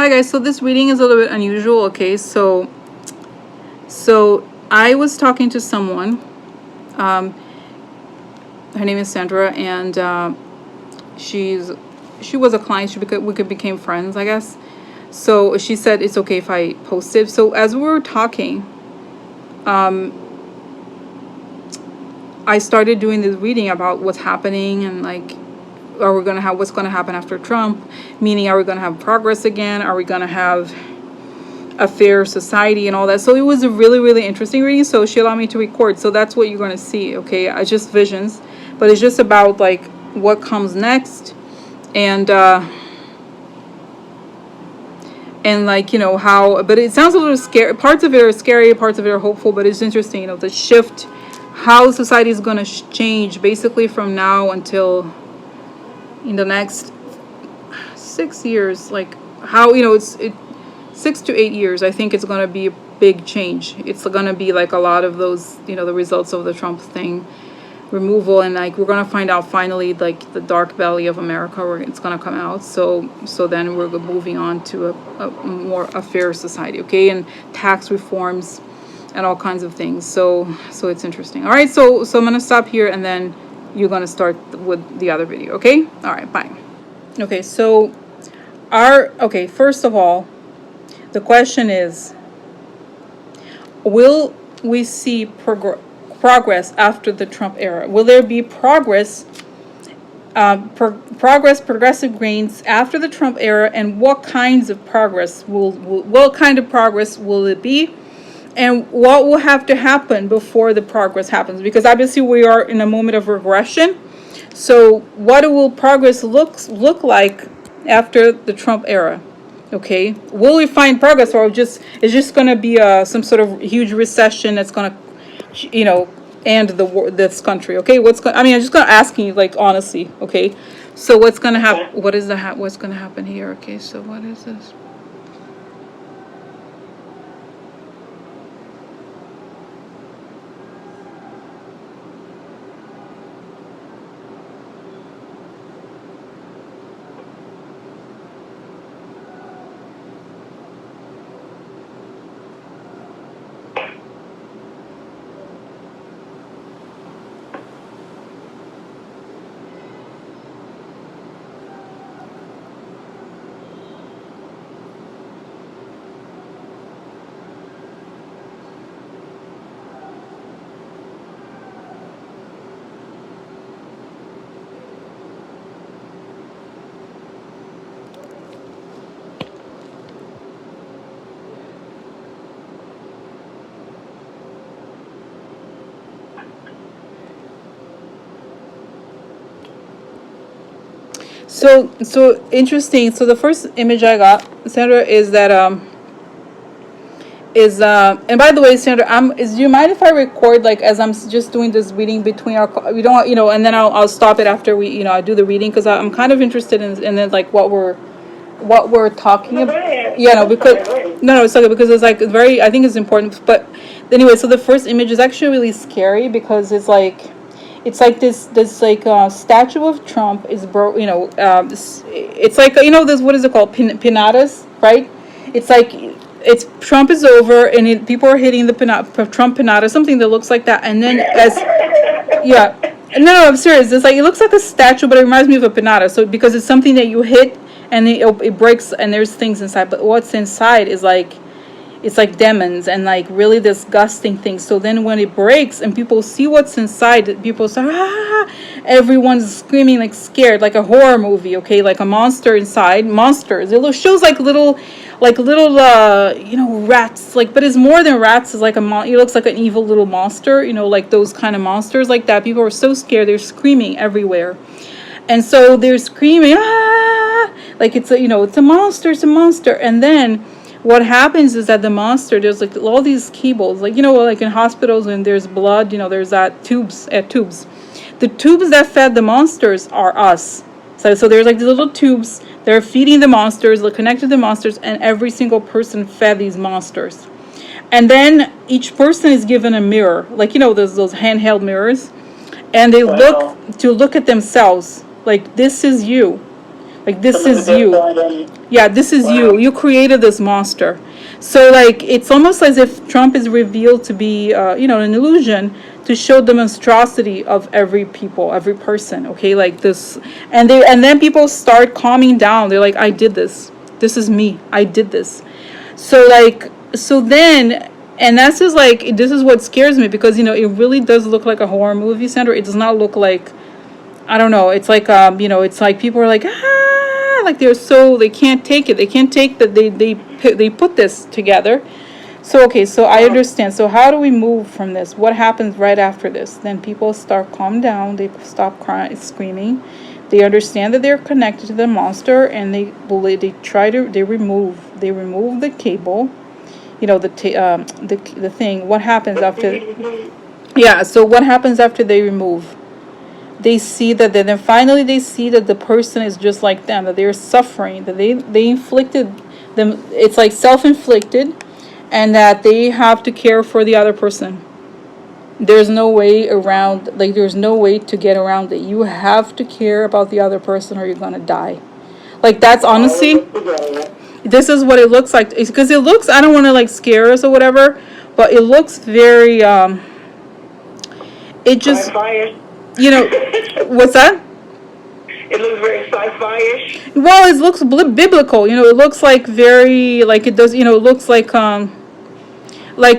Hi guys, so this reading is a little bit unusual. Okay, so I was talking to someone, her name is Sandra, and she was a client. We could became friends, I guess. So she said it's okay if I post it. So as we were talking, I started doing this reading about what's happening and like, are we gonna have what's gonna happen after Trump? Meaning, are we gonna have progress again? Are we gonna have a fair society and all that? So it was a really, really interesting reading. So she allowed me to record. So that's what you're gonna see. Okay, I just visions, but it's just about like what comes next, and like, you know, how. But it sounds a little scary. Parts of it are scary. Parts of it are hopeful. But it's interesting, you know, the shift, how society is gonna change basically from now until in the next 6 years, like how, you know, it's 6 to 8 years. I think it's going to be a big change. It's going to be like a lot of those, you know, the results of the Trump thing, removal, and like we're going to find out finally like the dark belly of America, where it's going to come out. So then we're moving on to a fair society, okay, and tax reforms and all kinds of things. So it's interesting. All right, so I'm going to stop here, and then you're going to start with the other video, okay? All right, bye. Okay, so first of all, the question is, will we see progress after the Trump era? Will there be progressive gains after the Trump era, and what kinds of progress what kind of progress will it be? And what will have to happen before the progress happens? Because obviously we are in a moment of regression. So what will progress look like after the Trump era? Okay, will we find progress, or it's just going to be some sort of huge recession that's going to, you know, end this country? Okay, I'm just going to ask you, like, honestly. Okay, so what's going to happen? What's going to happen here? Okay, so what is this? So interesting. So the first image I got, Sandra, is that and by the way, Sandra, do you mind if I record, like, as I'm just doing this reading between we don't, you know, and then I'll stop it after we, you know, I do the reading, because I'm kind of interested in then like what we're talking about. Yeah, no, because no, it's okay, because it's like very, I think it's important. But anyway, so the first image is actually really scary, because it's like this like statue of Trump is you know, it's like, you know, this, what is it called, pinatas, right? It's like Trump is over, and people are hitting the Trump pinata, something that looks like that, and then no, I'm serious. It's like, it looks like a statue, but it reminds me of a pinata. So because it's something that you hit and it breaks, and there's things inside, but what's inside is like, it's like demons and like really disgusting things. So then when it breaks and people see what's inside, people say, everyone's screaming, like scared, like a horror movie, okay? Like a monster inside, monsters. It shows like little, you know, rats, like, but it's more than rats. It's like it looks like an evil little monster, you know, like those kind of monsters like that. People are so scared, they're screaming everywhere. And so they're screaming, like it's a monster. And then what happens is that the monster, there's like all these cables, like, you know, like in hospitals when there's blood, you know, there's that tubes. The tubes that fed the monsters are us. So there's like these little tubes, they're feeding the monsters, they're connected to the monsters, and every single person fed these monsters. And then each person is given a mirror, like, you know, those handheld mirrors, and they look at themselves, like, this is you. Like, this is you. Yeah, this is you. You created this monster. So, like, it's almost as if Trump is revealed to be, an illusion to show the monstrosity of every person. Okay, like this, and then people start calming down. They're like, I did this. This is me. I did this. So, like, then. And that's just like, this is what scares me, because, it really does look like a horror movie, Sandra. It does not look like, I don't know. It's like, it's like people are like, like they can't take it. They can't take that they put this together. So, okay, so I understand. So how do we move from this? What happens right after this? Then people start calm down. They stop crying, screaming. They understand that they're connected to the monster, and they remove the cable. The thing. What happens after? Yeah. So what happens after they remove? They see that then finally they see that the person is just like them, that they're suffering, that they inflicted them. It's like self-inflicted, and that they have to care for the other person. There's no way around. Like, there's no way to get around it. You have to care about the other person, or you're gonna die. Like, that's honestly. This is what it looks like. It's because it looks, I don't want to like scare us or whatever, but it looks very, it just, sci-fi-ish. What's that? It looks very sci-fi-ish. Well, it looks biblical, it looks like very, like it does, it looks like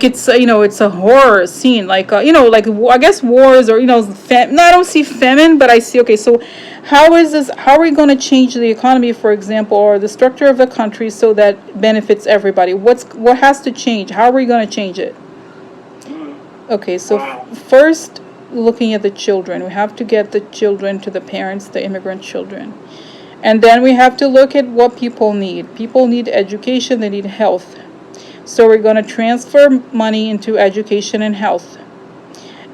it's, it's a horror scene, like, like, I guess wars, or, no, I don't see famine, but I see, okay, so how are we going to change the economy, for example, or the structure of the country so that benefits everybody? What has to change? How are we going to change it? Okay, so first, looking at the children, we have to get the children to the parents, the immigrant children. And then we have to look at what people need. People need education, they need health. So we're going to transfer money into education and health.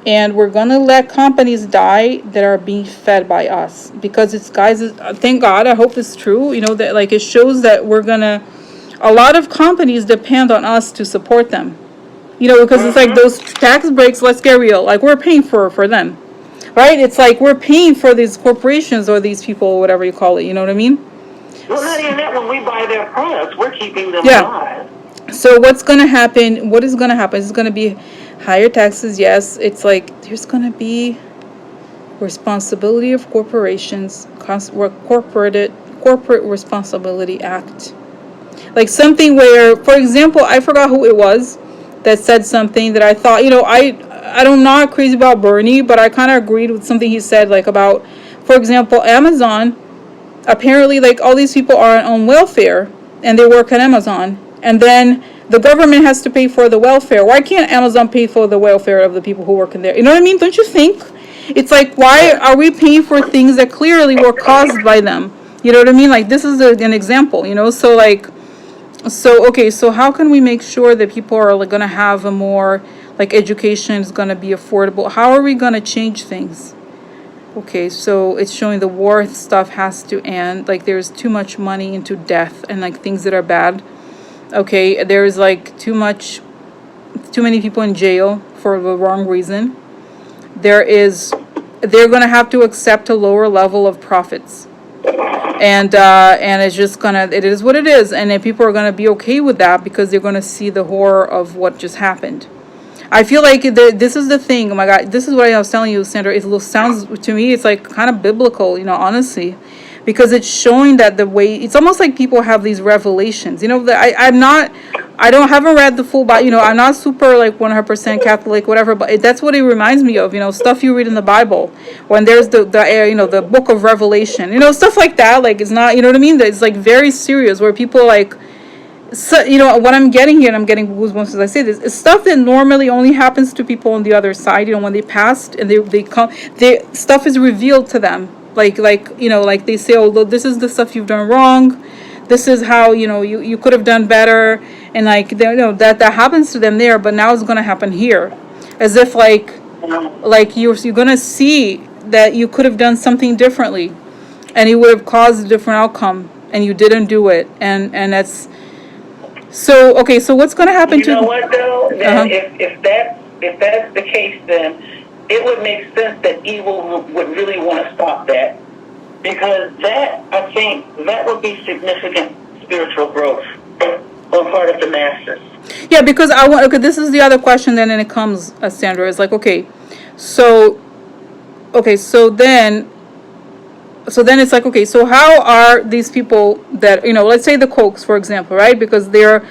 And we're going to let companies die that are being fed by us. Because it's, guys, thank God, I hope it's true, that like it shows that a lot of companies depend on us to support them. Because it's like those tax breaks, let's get real, like we're paying for them. Right? It's like we're paying for these corporations or these people, or whatever you call it, you know what I mean? Well, not even that, when we buy their products, we're keeping them alive. So what's going to happen? What is going to happen? It's going to be higher taxes, yes. It's like there's going to be responsibility of corporations, corporate responsibility act. Like something where, for example, I forgot who it was that said something that I thought, I'm not crazy about Bernie, but I kind of agreed with something he said, like about, for example, Amazon. Apparently, like all these people are on welfare and they work at Amazon. And then the government has to pay for the welfare. Why can't Amazon pay for the welfare of the people who work in there? You know what I mean? Don't you think? It's like, why are we paying for things that clearly were caused by them? You know what I mean? Like, this is an example, So, like, okay, so how can we make sure that people are like, going to have a more, like, education is going to be affordable? How are we going to change things? Okay, so it's showing the war stuff has to end. Like, there's too much money into death and, like, things that are bad. Okay, there's like too many people in jail for the wrong reason. They're going to have to accept a lower level of profits. And it's just it is what it is. And then people are going to be okay with that because they're going to see the horror of what just happened. I feel like this is the thing. Oh my God, this is what I was telling you, Sandra. It sounds to me, it's like kind of biblical, honestly. Because it's showing that the way, it's almost like people have these revelations, I haven't read the full Bible, I'm not super like 100% Catholic, whatever, but that's what it reminds me of, stuff you read in the Bible, when there's the book of Revelation, stuff like that, like it's not, you know what I mean, it's like very serious, where people like, so, what I'm getting here, and I'm getting goosebumps as I say this, is stuff that normally only happens to people on the other side, when they passed, and they come, stuff is revealed to them. Like they say, oh, look, this is the stuff you've done wrong. This is how, you could have done better. And like, that happens to them there, but now it's going to happen here. As if like you're going to see that you could have done something differently and it would have caused a different outcome and you didn't do it. And that's, so, okay, so what's going to happen You know what though? If that's the case, then it would make sense that evil would really want to stop that. Because that, I think, that would be significant spiritual growth on part of the masses. Yeah, because okay, this is the other question then, and it comes, Sandra, is like, okay, so then it's like, okay, so how are these people that, let's say the Kochs, for example, right? Because they're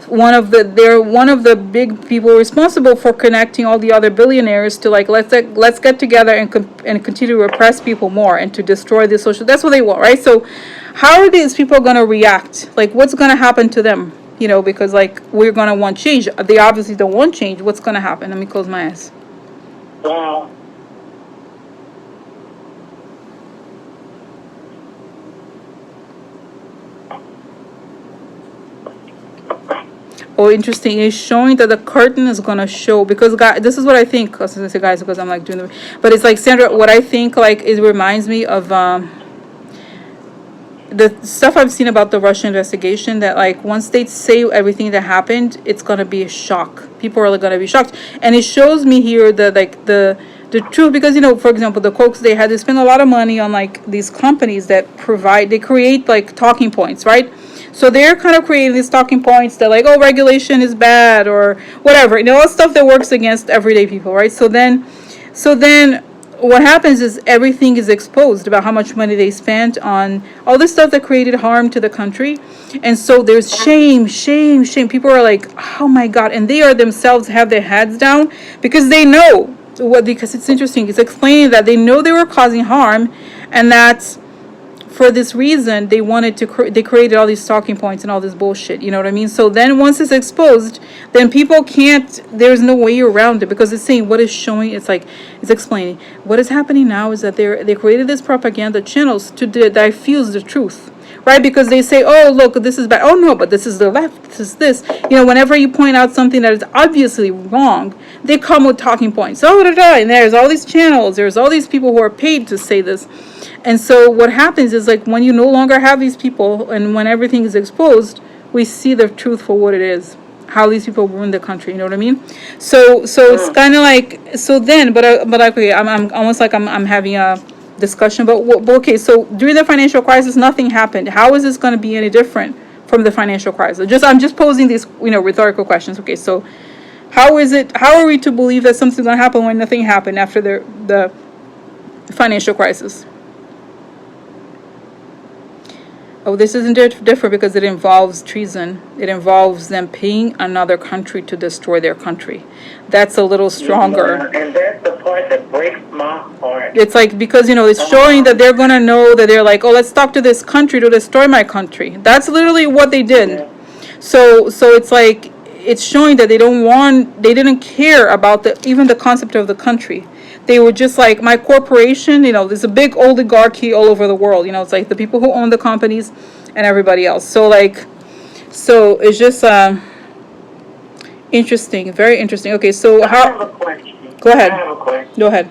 one of the big people responsible for connecting all the other billionaires to, like, let's get together and continue to repress people more and to destroy the social. That's what they want, right? So how are these people going to react? Like, what's going to happen to them? Because, like, we're going to want change. They obviously don't want change. What's going to happen? Let me close my eyes. Wow. Oh, interesting. It's showing that the curtain is going to show, because, guys, this is what I think. I was going to say, guys, because I'm, like, doing but it's like, Sandra, what I think, like, it reminds me of the stuff I've seen about the Russia investigation, that, like, once they say everything that happened, it's going to be a shock. People are going to be shocked. And it shows me here that, like, the truth, because, for example, the Kochs, they spend a lot of money on, like, these companies that create, like, talking points, right? So they're kind of creating these talking points that, like, oh, regulation is bad or whatever, all stuff that works against everyday people, right? So then what happens is everything is exposed about how much money they spent on all this stuff that created harm to the country. And so there's shame. People are like, oh my God. And they are themselves have their heads down because they know because it's interesting. It's explaining that they know they were causing harm, and that's for this reason they they created all these talking points and all this bullshit. You know what I mean? So then once it's exposed, then people can't, there's no way around it, because it's saying what is showing, it's like, it's explaining what is happening now is that they created this propaganda channels to diffuse the truth. Right? Because they say, oh, look, this is bad. Oh, no, but this is the left. This is this. Whenever you point out something that is obviously wrong, they come with talking points. Oh, and there's all these channels. There's all these people who are paid to say this. And so what happens is, like, when you no longer have these people and when everything is exposed, we see the truth for what it is. How these people ruin the country. You know what I mean? So it's kind of like, so then, but okay, I'm almost like I'm having a discussion, but okay, so during the financial crisis nothing happened. How is this going to be any different from the financial crisis? I'm just posing these rhetorical questions. Okay, so how are we to believe that something's going to happen when nothing happened after the financial crisis? Oh, this isn't different because it involves treason. It involves them paying another country to destroy their country. That's a little stronger. And that's the part that breaks my heart. It's like, because, it's showing that they're going to know that they're like, oh, let's talk to this country to destroy my country. That's literally what they did. Yeah. So it's like, it's showing that they didn't care about even the concept of the country. They were just like, my corporation, there's a big oligarchy all over the world. It's like the people who own the companies and everybody else. So it's just interesting, very interesting. Okay, so I have a question. Go ahead. I have a question. Go ahead.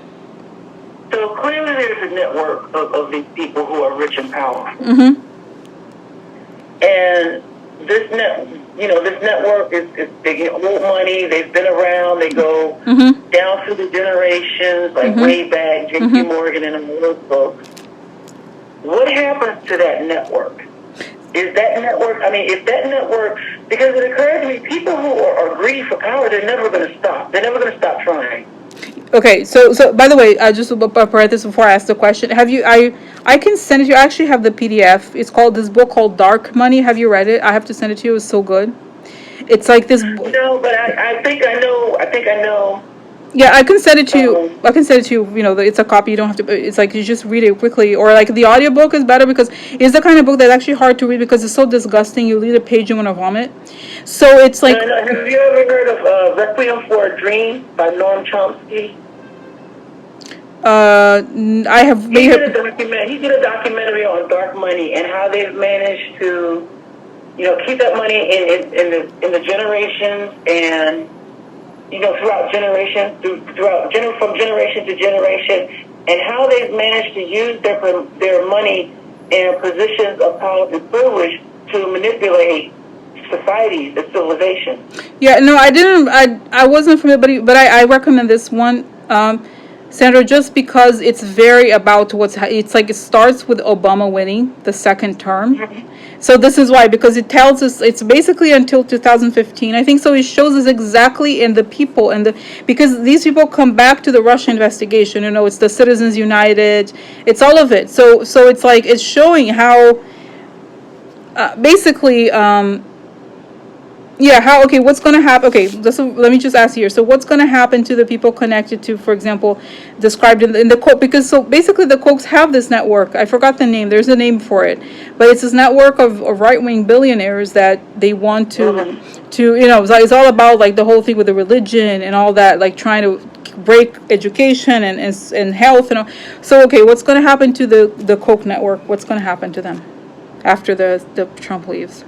So clearly there's a network of these people who are rich and powerful. Mm-hmm. And this network is they get old money. They've been around. They go down through the generations, like way back, J.P. Morgan and all those folks. What happens to that network? Is that network? I mean, because it occurs to me, people who are greedy for power, they're never going to stop. They're never going to stop trying. Okay, so by the way, just a parenthesis before I ask the question. I can send it to you. I actually have the PDF. It's called this book called Dark Money. Have you read it? I have to send it to you. It's so good. It's like this. No, but I think I know. Yeah, I can send it to you. I can send it to you. It's a copy. You don't have to. It's like you just read it quickly, or like the audiobook is better because it's the kind of book that's actually hard to read because it's so disgusting. You read a page, you want to vomit. So it's like. Have you ever heard of Requiem for a Dream by Noam Chomsky? I have. He did a documentary on dark money and how they've managed to, keep that money in the generations and. Throughout generations, from generation to generation, and how they've managed to use their money in positions of power and privilege to manipulate societies and civilization. Yeah, no, I didn't. I wasn't familiar, but I recommend this one. Sandra, just because it's very about it's like it starts with Obama winning the second term. So this is why, because it tells us it's basically until 2015. I think so. It shows us exactly in the people because these people come back to the Russia investigation. It's the Citizens United. It's all of it. So it's like it's showing how basically. What's going to happen? Okay, let me just ask here. So what's going to happen to the people connected to, for example, described in the quote? Because so basically the Kochs have this network. I forgot the name. There's a name for it. But it's this network of right-wing billionaires that they want to it's all about like the whole thing with the religion and all that, like trying to break education and health and all. So, okay, what's going to happen to the Koch network? What's going to happen to them after the Trump leaves?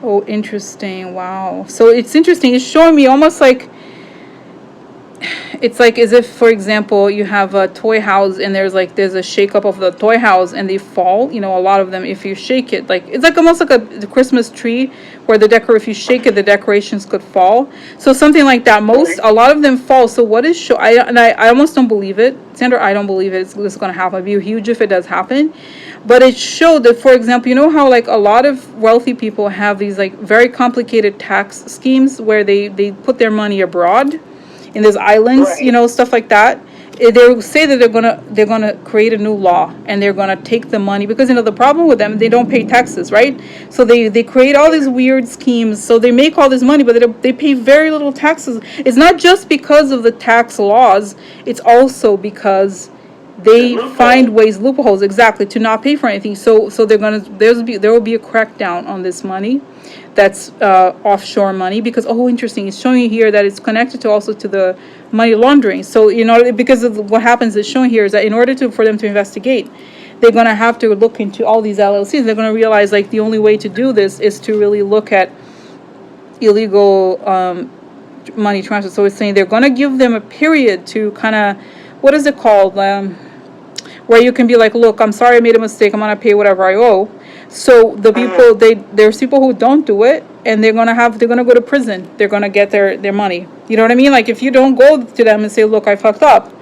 Oh, interesting. Wow. So it's interesting. It's showing me almost like it's like as if, for example, you have a toy house and there's a shake-up of the toy house and they fall. A lot of them, if you shake it, like it's like almost like the Christmas tree where if you shake it, the decorations could fall. So something like that. A lot of them fall. So what is I almost don't believe it, Sandra. I don't believe it's going to happen. It'd be huge if it does happen. But it showed that, for example, how like a lot of wealthy people have these like very complicated tax schemes where they put their money abroad in these islands, right. Stuff like that. They say that they're gonna create a new law and they're gonna take the money because the problem with them, they don't pay taxes, right? So they create all these weird schemes. So they make all this money, but they pay very little taxes. It's not just because of the tax laws; it's also because they find loopholes exactly to not pay for anything. So there will be a crackdown on this money that's offshore money because interesting, it's showing you here that it's connected to the money laundering. So because of what happens, it's showing here is that in order for them to investigate, they're going to have to look into all these LLCs. They're going to realize like the only way to do this is to really look at illegal money transfer. So it's saying they're going to give them a period to kind of, what is it called, where you can be like, look, I'm sorry I made a mistake, I'm going to pay whatever I owe. So the people, there's people who don't do it, and they're going to go to prison. They're going to get their money. You know what I mean? Like if you don't go to them and say, look, I fucked up,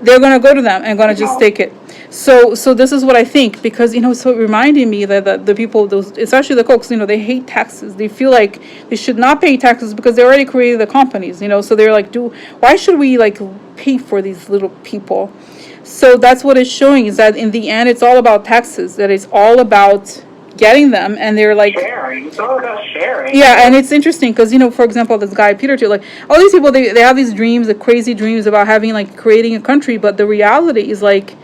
they're going to go to them and going to just take it. So this is what I think, because so it reminded me that the people, those, especially the Kochs, they hate taxes. They feel like they should not pay taxes because they already created the companies, so they're like, why should we like pay for these little people? So that's what it's showing, is that in the end it's all about taxes, that it's all about getting them, and they're like sharing. It's all about sharing. Yeah, and it's interesting because for example, this guy Peter too, like all these people, they have these dreams, the crazy dreams about having like creating a country, but the reality is like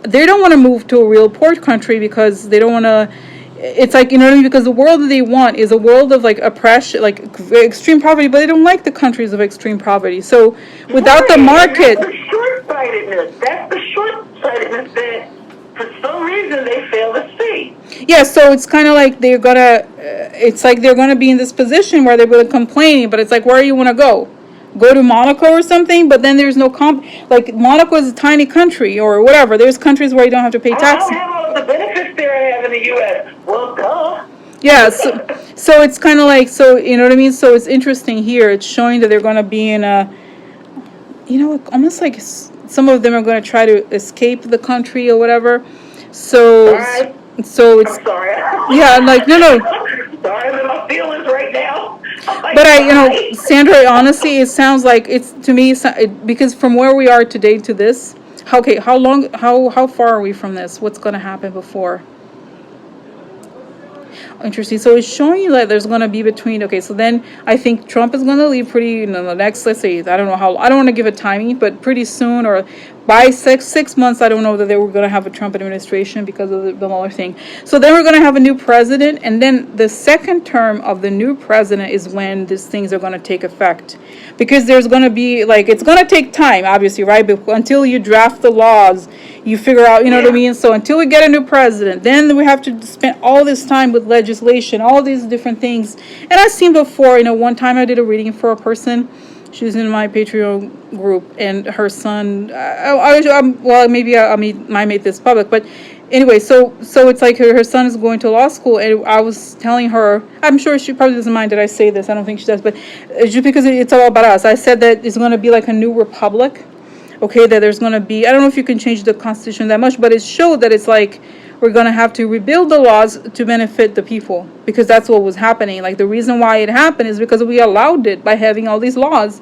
they don't want to move to a real poor country because they don't want to. It's like, what I mean, because the world that they want is a world of like oppression, like extreme poverty, but they don't like the countries of extreme poverty. So without the market, that's the short-sightedness. That's the short-sightedness that for some reason they fail to see. Yeah, so it's kind of like they're gonna be in this position where they're gonna complain, but it's like, where do you want to go? Go to Monaco or something, but then there's no like Monaco is a tiny country or whatever. There's countries where you don't have to pay taxes. I don't have all the benefits they have in the U.S. Well, duh. Yeah, so it's kind of like, so you know what I mean. So it's interesting here. It's showing that they're going to be in a, almost like some of them are going to try to escape the country or whatever. So right. So it's, I'm sorry. Yeah, like no. Sorry, I'm in my feelings right now. But Sandra, honestly, it sounds like it's, to me, because from where we are today to this, okay, how far are we from this? What's going to happen before? Interesting. So it's showing you that there's going to be between, okay, so then I think Trump is going to leave pretty, the next, let's say, I don't know how, I don't want to give a timing, but pretty soon, or by six months, I don't know that they were going to have a Trump administration because of the Mueller thing. So then we're going to have a new president, and then the second term of the new president is when these things are going to take effect. Because there's going to be, like, it's going to take time, obviously, right? But until you draft the laws, you figure out, you know what I mean? So until we get a new president, then we have to spend all this time with legislation, all these different things. And I've seen before, one time I did a reading for a person. She was in my Patreon group, and her son, maybe I made this public, but anyway, so it's like her son is going to law school, and I was telling her, I'm sure she probably doesn't mind that I say this, I don't think she does, but just because it's all about us, I said that it's going to be like a new republic, okay, that there's going to be, I don't know if you can change the constitution that much, but it showed that it's like we're going to have to rebuild the laws to benefit the people, because that's what was happening. Like, the reason why it happened is because we allowed it by having all these laws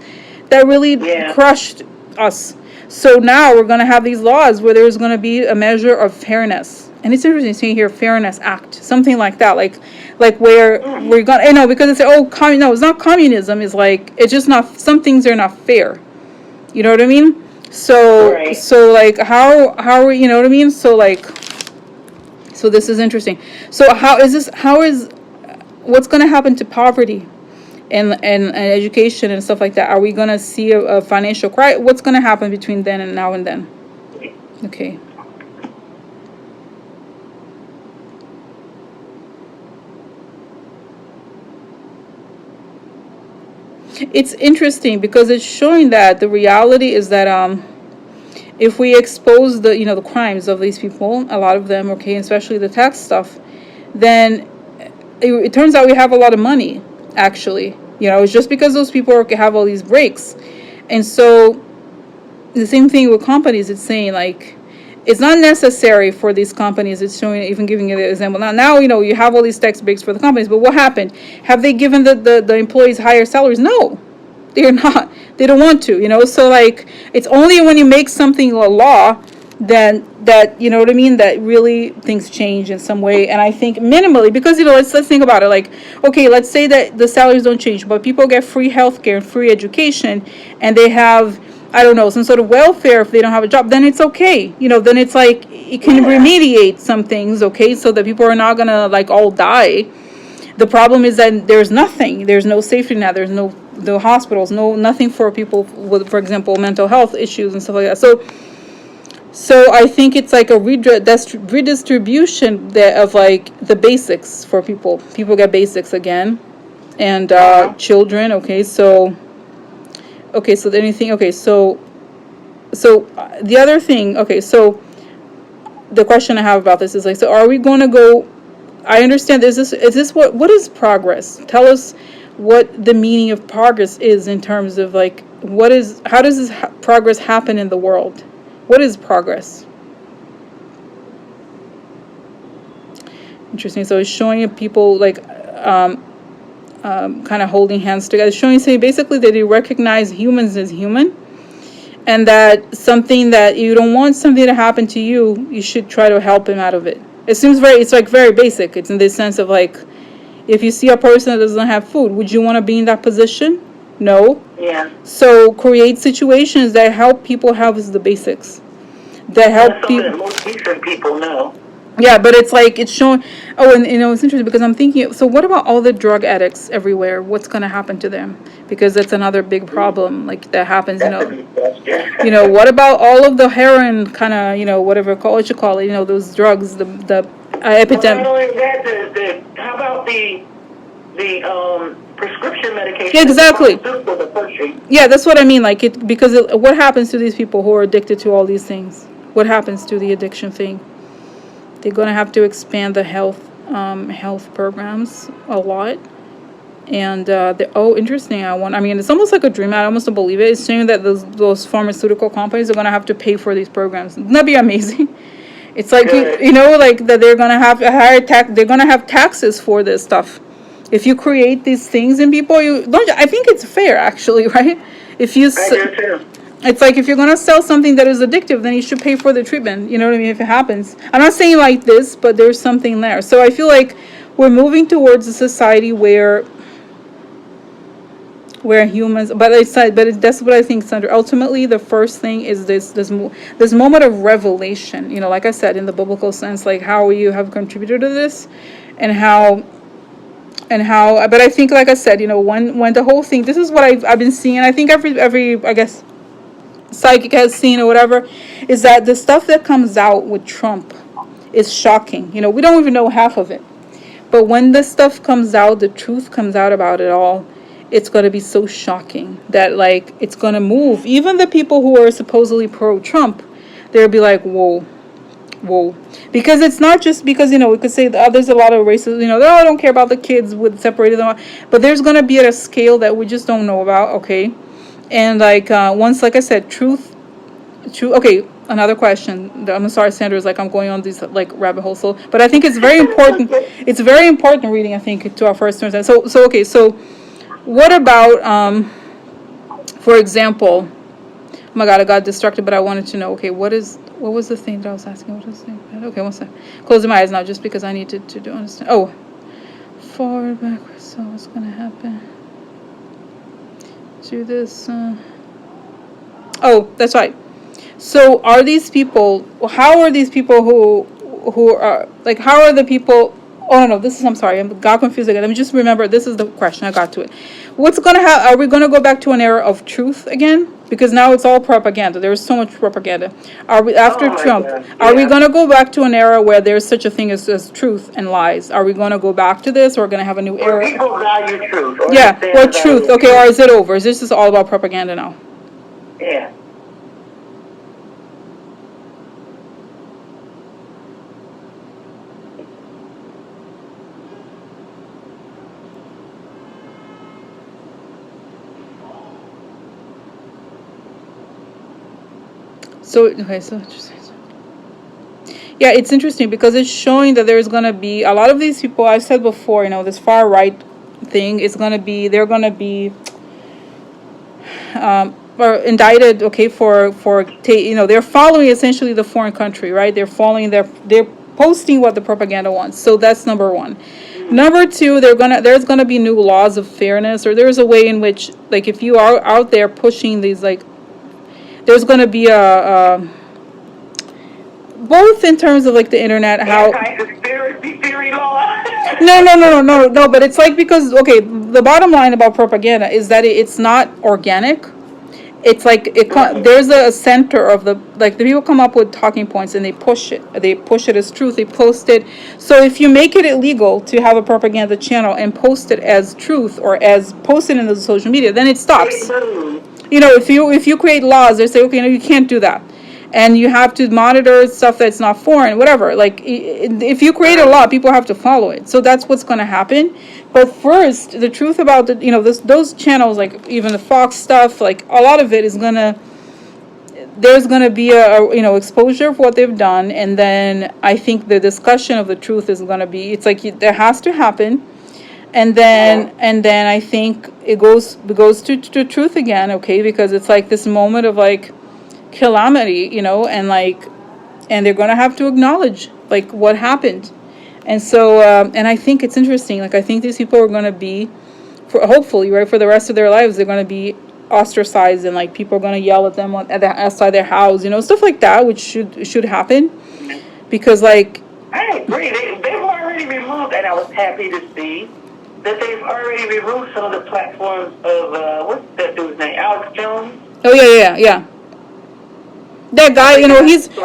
that really crushed us. So now we're going to have these laws where there's going to be a measure of fairness. And it's interesting seeing here, Fairness Act, something like that, like where we're going to, because they say, oh, no, it's not communism. It's like, it's just not, some things are not fair. You know what I mean? So, Right. so like, how are, you know what I mean? So like, so this is interesting. So what's going to happen to poverty and education and stuff like that? Are we going to see a financial crisis? What's going to happen between then and now and then? Okay. It's interesting because it's showing that the reality is that if we expose the crimes of these people, a lot of them, okay, especially the tax stuff, then it turns out we have a lot of money, actually. It's just because those people have all these breaks. And so the same thing with companies, it's saying like, it's not necessary for these companies. It's showing, even giving you the example. Now you have all these tax breaks for the companies, but what happened? Have they given the employees higher salaries? No, they're not. They don't want to, so like, it's only when you make something a law then that, you know what I mean, that really things change in some way. And I think minimally, because let's think about it, like, okay, let's say that the salaries don't change, but people get free healthcare and free education, and they have, I don't know, some sort of welfare if they don't have a job, then it's okay. Then it's like, it can remediate some things, okay, so that people are not gonna like all die. The problem is that there's nothing. There's no safety net. There's no hospitals, nothing for people with, for example, mental health issues and stuff like that. So I think it's like a redistribution of like the basics for people. People get basics again, and children. Okay, so anything. Okay, so the other thing. Okay, so the question I have about this is like, so are we going to go? I understand. Is this what is progress? Tell us what the meaning of progress is in terms of like, how does this progress happen in the world? What is progress? Interesting. So it's showing people like kind of holding hands together, saying basically that you recognize humans as human, and that something that you don't want something to happen to you, you should try to help him out of it. It seems it's like very basic. It's in the sense of like, if you see a person that doesn't have food, would you want to be in that position? No. Yeah. So create situations that help people have the basics. That help people. That most decent people know. Yeah, but it's like, it's showing. Oh, and it's interesting because I'm thinking, so what about all the drug addicts everywhere? What's going to happen to them? Because that's another big problem, like, that happens, what about all of the heroin kind of, whatever, what you call it, those drugs, the epidemic. Well, not only that, how about the prescription medication? Exactly. Yeah, that's what I mean. Like, what happens to these people who are addicted to all these things? What happens to the addiction thing? They're going to have to expand the health programs a lot. And interesting. It's almost like a dream. I almost don't believe it. It's saying that those pharmaceutical companies are going to have to pay for these programs. Wouldn't that be amazing? It's like, like that they're going to have a higher tax. They're going to have taxes for this stuff. If you create these things in people, I think it's fair, actually, right? I do too. It's like, if you're going to sell something that is addictive, then you should pay for the treatment. You know what I mean? If it happens. I'm not saying like this, but there's something there. So I feel like we're moving towards a society where humans, that's what I think, Sandra. Ultimately, the first thing is this moment of revelation. Like I said, in the biblical sense, like how you have contributed to this, and how. But I think, like I said, when the whole thing, this is what I've been seeing. I think every I guess psychic has seen or whatever, is that the stuff that comes out with Trump is shocking. We don't even know half of it. But when the stuff comes out, the truth comes out about it all, it's going to be so shocking that, like, it's going to move. Even the people who are supposedly pro-Trump, they'll be like, whoa, whoa. Because it's not just because, we could say there's a lot of races, I don't care about the kids with separated them. But there's going to be at a scale that we just don't know about, okay? And once, like I said, truth, okay, another question. I'm sorry, Sandra, is I'm going on these rabbit holes. So, but I think it's very important. It's very important reading, I think, to our first turn. So what about, for example, oh my God, I got distracted, but I wanted to know, okay, what was the thing that I was asking? What was the thing? Okay, one second. Closing my eyes now, just because I need to do understand. Oh, forward, backwards. So what's gonna happen? Do this. Oh, that's right. So are these people? How are these people who are How are the people? Oh no, I'm sorry, I got confused again. Let me just remember. This is the question. I got to it. What's gonna happen? Are we gonna go back to an era of truth again? Because now it's all propaganda. There's so much propaganda. Are we after Trump? God. Are we gonna go back to an era where there's such a thing as truth and lies? Are we gonna go back to this, or are we gonna have a new Where era? people value truth. Yeah, or truth. Okay, or is it over? Is this just all about propaganda now? Yeah. So okay, so yeah, it's interesting because it's showing that there's gonna be a lot of these people. I said before, this far right thing is gonna be or indicted, okay, they're following essentially the foreign country, right? They're posting what the propaganda wants. So that's number one. Number two, there's gonna be new laws of fairness, or there's a way in which if you are out there pushing these there's going to be both in terms of the internet, how Conspiracy theory law. no, but it's because okay, the bottom line about propaganda is that it's not organic. It's there's a center of the people come up with talking points and they push it as truth, they post it. So if you make it illegal to have a propaganda channel and post it as truth or as posted in the social media, then it stops. If you create laws, they say, okay, no, you can't do that, and you have to monitor stuff that's not foreign, whatever. If you create a law, people have to follow it. So that's what's going to happen. But first, the truth about those channels, even the Fox stuff, a lot of it is there's gonna be a exposure of what they've done, and then I think the discussion of the truth is gonna be. There has to happen. And then I think it goes to truth again, okay? Because it's this moment of calamity, and they're gonna have to acknowledge what happened, and so and I think it's interesting. I think these people are gonna be, hopefully, right, for the rest of their lives, they're gonna be ostracized, and people are gonna yell at them outside their house, stuff like that, which should happen, because I agree. They've already removed, and I was happy to see that they've already removed some of the platforms of, what's that dude's name, Alex Jones? Oh, yeah. That guy, he's... They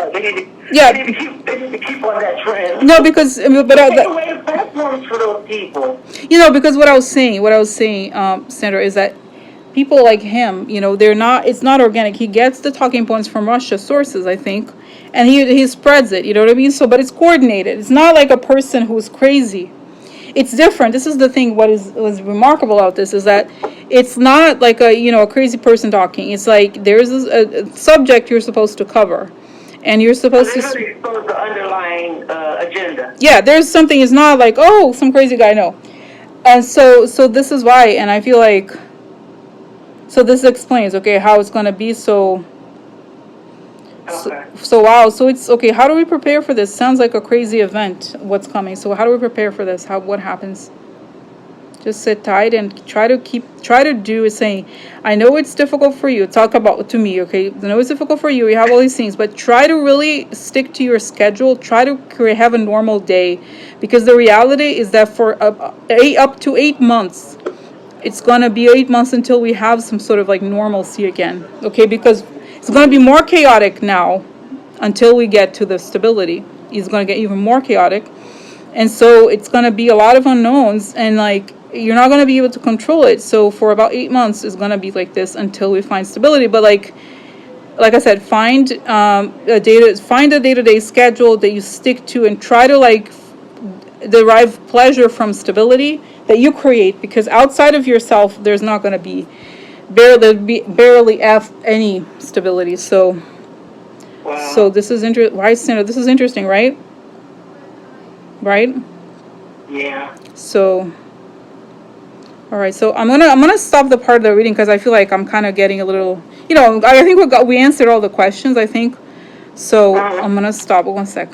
need to keep on that trend. No, because... Take away the platforms for those people. Because what I was saying, Sandra, is that people like him, it's not organic. He gets the talking points from Russia sources, I think, and he spreads it, you know what I mean? So, but it's coordinated. It's not like a person who's crazy. It's different. This is the thing. What was remarkable about this is that it's not a crazy person talking. It's there's a subject you're supposed to cover, and you're supposed to expose the underlying agenda. Yeah, there's something. It's not some crazy guy. No, and so this is why, and I feel so this explains how it's gonna be so. Okay. So wow, so it's okay. How do we prepare for this? Sounds like a crazy event. What's coming? So how do we prepare for this? What happens? Just sit tight and try to do is saying, I know it's difficult for you. Talk about to me, okay? I know it's difficult for you. You have all these things, but try to really stick to your schedule. Try to have a normal day, because the reality is that for up to 8 months, it's gonna be 8 months until we have some sort of normalcy again, okay? Because it's going to be more chaotic now until we get to the stability. It's going to get even more chaotic. And so it's going to be a lot of unknowns, and you're not going to be able to control it. So for about 8 months, it's going to be like this until we find stability. But like I said, find a day-to-day schedule that you stick to, and try to like derive pleasure from stability that you create, because outside of yourself there's not going to be barely any stability. So Wow. so this is right, Sandra, this is interesting, right? Yeah. So all right, so I'm gonna stop the part of the reading, because I feel like I'm kind of getting a little, I think we answered all the questions, I think. So I'm gonna stop 1 sec.